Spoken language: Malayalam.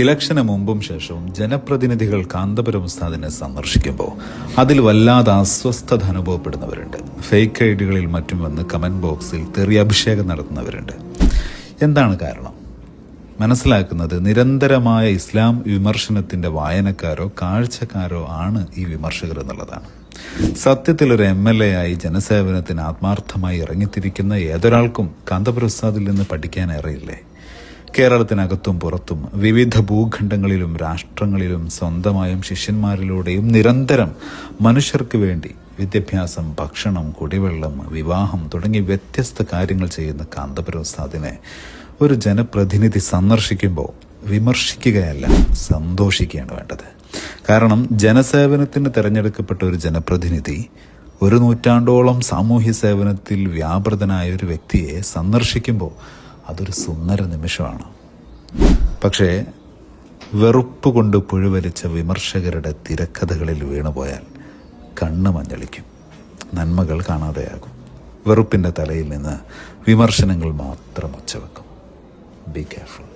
ഇലക്ഷന് മുമ്പും ശേഷവും ജനപ്രതിനിധികൾ കാന്തപുരം ഉസ്താദിനെ സന്ദർശിക്കുമ്പോൾ അതിൽ വല്ലാതെ അസ്വസ്ഥത അനുഭവപ്പെടുന്നവരുണ്ട്. ഫേക്ക് ഐഡികളിൽ മറ്റും വന്ന് കമന്റ് ബോക്സിൽ തെറി അഭിഷേകം നടത്തുന്നവരുണ്ട്. എന്താണ് കാരണം? മനസ്സിലാക്കുന്നത് നിരന്തരമായ ഇസ്ലാം വിമർശനത്തിന്റെ വായനക്കാരോ കാഴ്ചക്കാരോ ആണ് ഈ വിമർശകർ എന്നുള്ളതാണ്. സത്യത്തിൽ ഒരു MLA ആയി ജനസേവനത്തിന് ആത്മാർത്ഥമായി ഇറങ്ങിത്തിരിക്കുന്ന ഏതൊരാൾക്കും കാന്തപുരം ഉസ്താദിൽ നിന്ന് പഠിക്കാൻ ഏറെയില്ലേ? കേരളത്തിനകത്തും പുറത്തും വിവിധ ഭൂഖണ്ഡങ്ങളിലും രാഷ്ട്രങ്ങളിലും സ്വന്തമായും ശിഷ്യന്മാരിലൂടെയും നിരന്തരം മനുഷ്യർക്ക് വേണ്ടി വിദ്യാഭ്യാസം, ഭക്ഷണം, കുടിവെള്ളം, വിവാഹം തുടങ്ങി വ്യത്യസ്ത കാര്യങ്ങൾ ചെയ്യുന്ന കാന്തപുരം ഉസ്താദിനെ ഒരു ജനപ്രതിനിധി സന്ദർശിക്കുമ്പോൾ വിമർശിക്കുകയല്ല, സന്തോഷിക്കുകയാണ് വേണ്ടത്. കാരണം ജനസേവനത്തിന് തിരഞ്ഞെടുക്കപ്പെട്ട ഒരു ജനപ്രതിനിധി ഒരു നൂറ്റാണ്ടോളം സാമൂഹ്യ സേവനത്തിൽ വ്യാപൃതനായ ഒരു വ്യക്തിയെ സന്ദർശിക്കുമ്പോൾ അതൊരു സുന്ദര നിമിഷമാണ്. പക്ഷേ വെറുപ്പ് കൊണ്ട് പുഴുവലിച്ച വിമർശകരുടെ തിരക്കഥകളിൽ വീണുപോയാൽ കണ്ണ് മഞ്ഞളിക്കും, നന്മകൾ കാണാതെയാകും. വെറുപ്പിൻ്റെ തലയിൽ നിന്ന് വിമർശനങ്ങൾ മാത്രം ഒച്ചവെക്കും. Be careful.